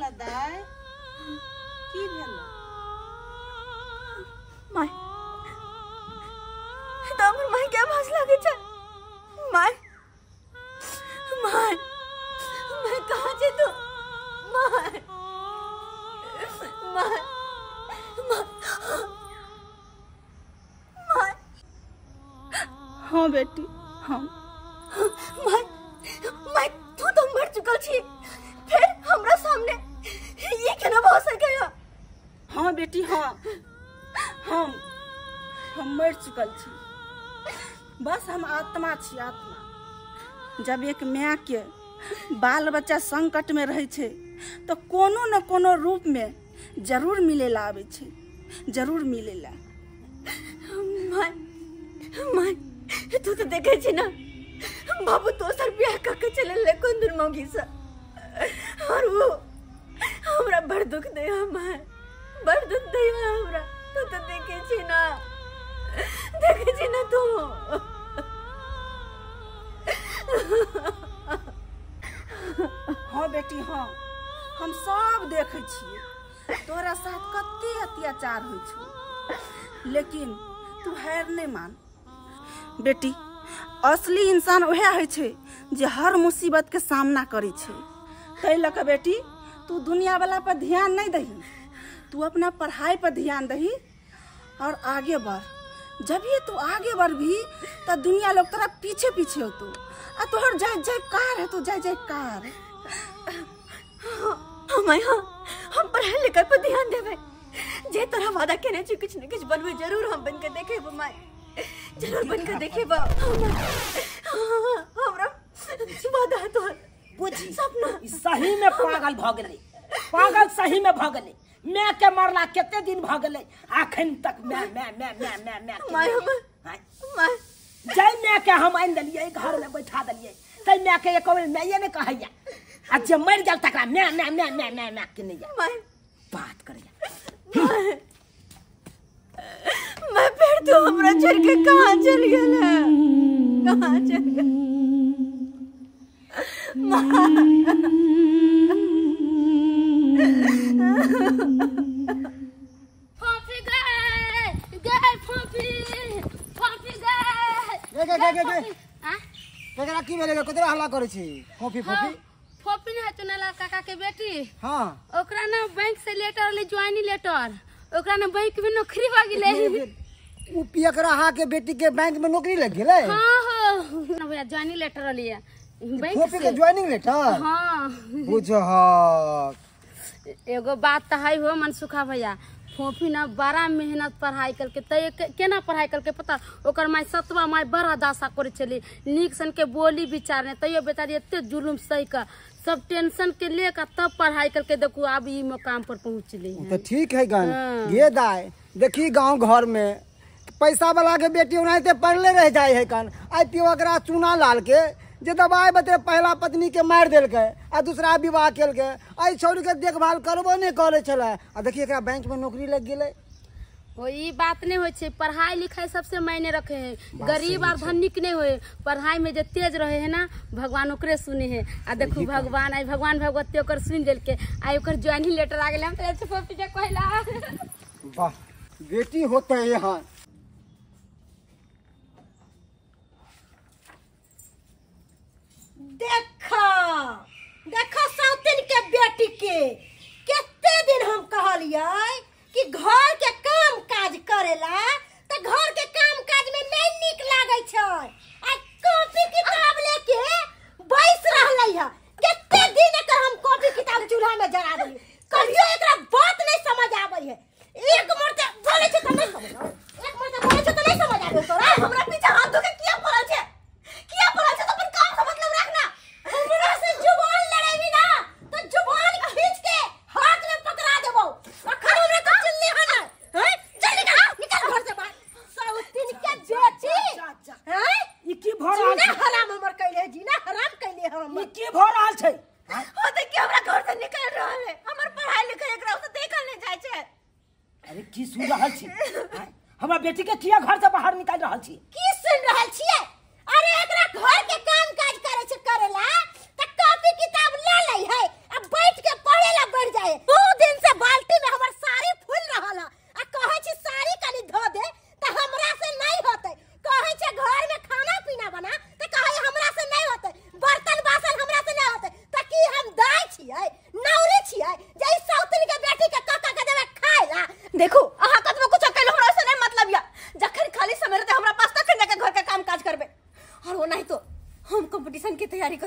भेला दाय की भेला माय तो हमर माय क्या भास लागे छ माय माय मैं कहां जे तू माय माय माय हाँ बेटी हाँ माय माय तू तो मर चुकल छी फिर हमरा सामने ये केना भ सकेया हाँ बेटी हाँ हम मर चुकल छी बस हम आत्मा छी आत्मा जब एक माय के बाल बच्चा संकट में रहे छे तो कोनो न कोनो रूप में जरूर मिलेला आवे छे जरूर मिलेला माय माय तू तो देखे छी ना बाबू तो सर ब्याह करके चले ले कुंदन मौगी से और वो हमरा बड़ दुख दे माय बड़ दुख दे हमरा तू तो देखे छी ना तू हाँ बेटी हाँ हम सब देखे छिए तोरा साथ कते अत्याचार होइ छौ लेकिन तू हार नहीं मान बेटी असली इंसान वह है छे जे हर मुसीबत के सामना करे छे तै लक बेटी तू दुनिया वाला पर ध्यान नहीं दही तू अपना पढ़ाई पर ध्यान दही और आगे बढ़ जब ये तू आगे बढ़ भी तो दुनिया लोग तेरा पीछे पीछे हो तू आ तोहर जय जयकार है तू जय जयकार हम पढ़ाई लिखाई पर ध्यान देवे जे तोरा वादा केने छी कुछ न कुछ बनवे जरूर हम बन के देखेब माय जरूर बन के देखेब हमरा वादा तो बुझी सपना सही में पागल भ गेलै पागल सही में भ गेलै मैं के मरला केते दिन भ गेलै अखन तक मैं माय माय जय मैं के हम आइन देलिए घर में बैठा देलिए तै मैं के एक बेर मैं ने कहैया आ जे मर गेल तकरा मैं के नहीं माय बात करैया मैं फिर तो हमरा छोड़ के कहां चल गेल कहां चल गेल फोफी गए फोफी गए हां केकरा की भेलै कतरा हल्ला करै छी फोफी फोफी ने चुनला काका के बेटी हां ओकरा ना बैंक से लेटर ले ज्वाइनिंग लेटर ओकरा ने बैंक में नौकरी भ गेलै उ पियकरा के बेटी के बैंक में नौकरी लग गेलै हां हो ना भैया ज्वाइनिंग लेटर लिया बैंक फोफी के ज्वाइनिंग लेटर हां बुझह एगो बात त है हो मनसुखा भैया फोफी ना बड़ा मेहनत पढ़ाई करके तय केना पढ़ाई करके पता ओकर माय सतवा माय बड़ा दासा करे चली नीक सन के बोली विचार ने तयो बेचारी एते जुलुम सही का सब टेंशन के लेकर तब पढ़ाई करके देखो अब ई मुकाम पर पहुंचली तो ठीक है गन ये दाय देखी गांव घर में पैसा वाला के बेटी उनाते पढ़ले रह जाए है कन आई पियकरा चूना लाल के जे दबाई बते पहला पत्नी के मार देलकै आ दूसरा विवाह केलकै आई छोरी के देखभाल करबो नहीं करे छले आ देखिए एकरा बैंक में नौकरी लग गेलै हो ई बात नहीं होय छे पढ़ाई लिखाई सबसे मायने रखे है गरीब और धनिक नहीं होय पढ़ाई में जे तेज रहे है ना भगवान ओकरे सुने है आ देखू भगवान आई भगवान भगवती ओकर सुन देल के आई ओकर ज्वाइनिंग लेटर आ गेल हम त अच्छे फोफी के कहला वाह बेटी होते यहाँ देखो सौतिन के बेटी के कितने दिन हम कहलिए कि घर के काम काज करेला तो घर के काम काज में नहीं निक लागे छै आ कॉपी किताब लेके बैस रहलै है कितने दिन एकर हम कॉपी किताब चूल्हा में जरा देली कहियो एकरा बात नहीं समझ आबै है एक मरते बोले छै त नहीं समझ एक मरते बोले छै त नहीं समझ आबै तोरा हमरा पीछे हाथ धो के किया पड़ल छै तो अपन काम का मतलब रखना हमरा से जुबान लड़ेबी ना तो जुबान खींच के हाथ में पकड़ा देबो अखन हमरा तो चिल्ली है ना हैं चल निकल घर से बाहर सौतिन के बेटी हैं ई की भ रहल जीना हराम हमर कइले जीना हराम कइले हम ई की भ रहल छै हो त के हमरा घर से निकल रहल है हमर पढ़ाई लिखाई एकरा से देखल नहीं जाय छै अरे की सुन रहल छी हमरा बेटी के किया घर से बाहर निकाल रहल छी की सुन रहल छियै अरे एकरा घर के काम काज करे छै करेला त कॉपी किताब ले लै है अब बैठ के पढ़ेला बैठ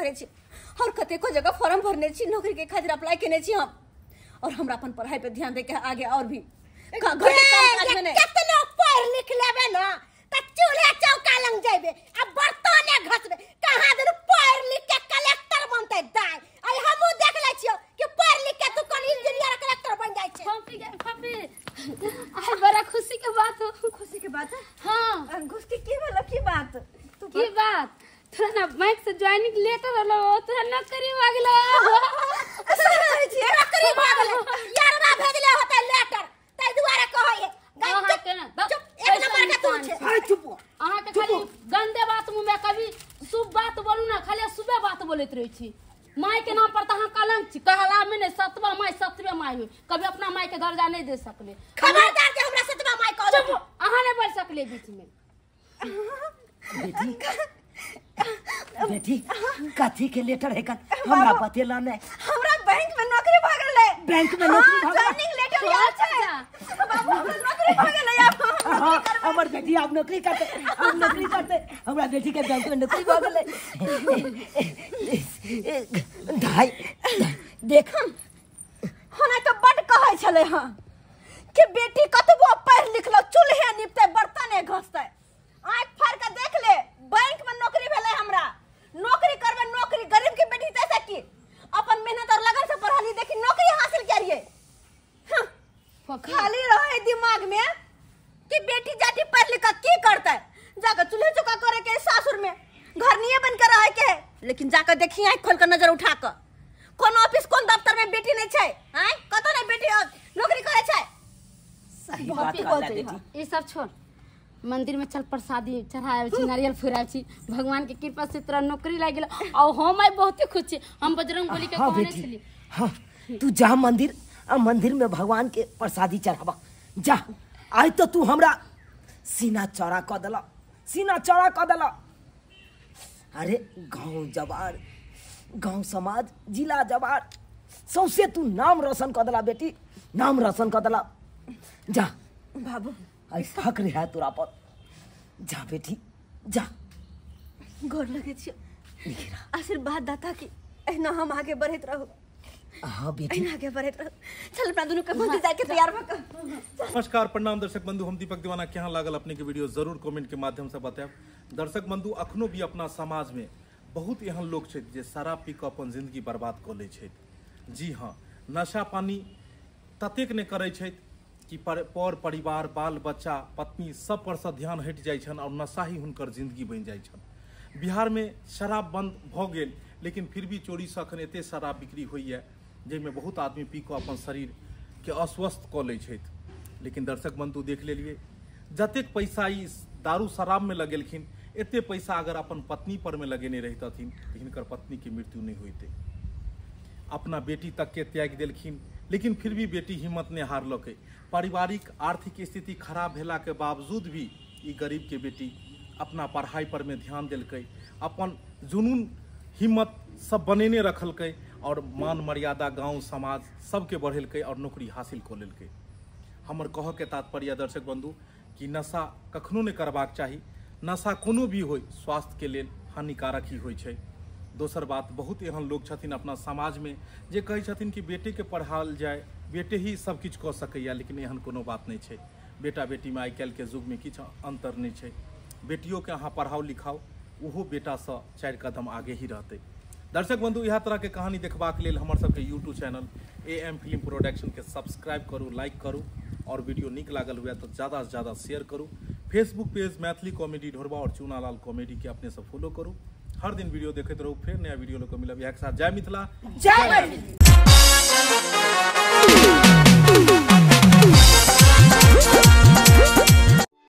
करे छी और कतेको जगह फॉर्म भरने छी, नौकरी के खातिर अप्लाई केने छी हम। और हमरा अपन पढ़ाई पे ध्यान दे के आगे और भी घर के कामकाज में नहीं। कितना पढ़ लिख लेबे ना त चूल्हे चौका लंग जाबे, अब बर्तने घसबे। कहां दिन पढ़ लिख के कलेक्टर बनते दाई। आई हमहु देख ले छियो कि पढ़ लिख के तू कोन इंजीनियर कलेक्टर बन जाय छै। फपी आई बड़ा खुशी के बात हो। खुशी के बात है? हां खुशी की भेल की बात? तू की बात? तोरा ना बैंक से ज्वाइनिंग लेटर हलो, तोरा नौकरी मांगलो। सही छी, नौकरी मांगले। यार ना भेजले होता लेटर, तै दुआरे कहै अहाँ के ना चुप एक नंबर के तू छै। हाय चुप। अहाँ के खाली गंदे बात मुंह में, कभी शुभ बात बोलू ना, खाली शुभ बात बोलत रही छी। माई के नाम पर त अहाँ कलंक छी, कहला में नहीं सतवा माई हुई, कभी अपना माई के दर्जा नहीं दे सकले। खबरदार जे हमरा सतवा माई कहलो। चुप, अहाँ नहीं बोल सकले बीच में। बेटी कथी के लेटर है का हमरा बतेला नहीं। हमरा बैंक में नौकरी भागल है। बैंक में नौकरी भागल? ज्वाइनिंग लेटर याद छै बाबू, हमरा नौकरी भागल है। हाँ, हमर बेटी आप नौकरी करते, हम नौकरी करते। हमरा बेटी के बैंक में नौकरी भागल है। ढाई देख होना तो बड़ कहै छले हां कि बेटी कतबो पढ़ लिख लो, चूल्हे निपते बर्तने घसते। आंख फाड़ के देख ले, बैंक में नौकरी भेले हमरा। नौकरी करबे, नौकरी गरीब की बेटी तैसे की अपन मेहनत और लगन से पढ़ाली, देखी नौकरी हासिल करिए। खाली रहे दिमाग में कि बेटी जाती पढ़ लिख की करते, जाकर चूल्हे चौका करे के सासुर में घर नहीं बन कर रहे के। लेकिन जाकर देखिए आंख खोल कर नजर उठा कर, कौन ऑफिस कौन दफ्तर में बेटी नहीं छै, हैं कतो नहीं बेटी नौकरी करे छै। सही बात कहला बेटी। ये सब छोड़, मंदिर में चल प्रसादी चढ़ाए छी, नारियल फोड़ाए छी, भगवान के कृपा से तोरा नौकरी लाग गेल। और हम आई बहुते खुश छी। हम बजरंगबली के कहने छली हां तू जा मंदिर, आ मंदिर में भगवान के प्रसादी चढ़ावा जा। आज तो तू हमरा सीना चौड़ा क देला, सीना चौड़ा क देला। अरे गांव जवार, गांव समाज, जिला जवार सौसे तू नाम रोशन क देला बेटी, नाम रोशन क देला। जा बाबू ऐसा हक है तोरा पर। जा बेटी जा। गोर लगे छी, आशीर्वाद दाता की एना हम आगे बढ़त रहू। हां बेटी एना आगे बढ़त रहू। चल अपना दोनों के मंदिर जाके तैयार भ कर। नमस्कार प्रणाम दर्शक बंधु, हम दीपक दीवाना। केहन लागल अपने के वीडियो जरूर कमेंट के माध्यम से बताएब। दर्शक बंधु अखनो भी अपना समाज में बहुत एहन लोग छै जे शराब पी के अपन जिंदगी बर्बाद क लै छै। जी हां, नशा पानी ततेक ने करै छै कि पर परिवार, बाल बच्चा, पत्नी सब पर से ध्यान हट जाइ छन और नशा ही हुनकर जिंदगी बन जाइ छन। बिहार में शराब बंद भ गेल, लेकिन फिर भी चोरी से अखन एते शराब बिक्री होइए जाहिमे बहुत आदमी पी के अपन शरीर के अस्वस्थ क लै छथि। लेकिन दर्शक बंधु देख लेलिए, जतेक पैसा ई दारू शराब में लगेलखिन, एते पैसा अगर अपन पत्नी पर में लगेने रहितथिन तो हिनकर पत्नी के मृत्यु नहीं होइते। अपना बेटी तक के त्याग देलखिन, लेकिन फिर भी बेटी हिम्मत ने हारलकै। पारिवारिक आर्थिक स्थिति खराब भेला के बावजूद भी ई गरीब के बेटी अपना पढ़ाई पर में ध्यान देलकै, अपन जुनून हिम्मत सब बनेने रखलकै और मान मर्यादा गांव समाज सबके बढ़ेलकै और नौकरी हासिल कऽ लेलकै। हमर कहऽ के तात्पर्य दर्शक बंधु कि नशा कखनो नहीं करबाक चाही। नशा कोनो भी होय स्वास्थ्य के लेल हानिकारक ही होय छै। दोसर बात, बहुत एहन लोग छथिन अपना समाज में जे कहै छथिन कि बेटे के पढ़ाओल जाए, बेटे ही सब किछु कऽ सकैया, लेकिन एहन कोनो बात नहीं छै। बेटा बेटी में आइ काल्हि के युग में किछु अंतर नहीं छै। बेटियों के अहाँ पढ़ाओ लिखाओ, ओहो बेटा से 4 कदम आगे ही रहते। दर्शक बंधु इएह तरह के कहानी देखबाक लेल हमर सबके YouTube channel AM film production के सब्सक्राइब करू, लाइक करू और वीडियो नीक लागल हुए तो ज़्यादा से ज़्यादा शेयर करू। फेसबुक पेज मैथिली कॉमेडी ढोरबा और चूनालाल कॉमेडी के अपने से फॉलो करू। हर दिन वीडियो देखते रहू। फिर नया वीडियो लोग मिलब। एक साथ जय मिथिला, जय।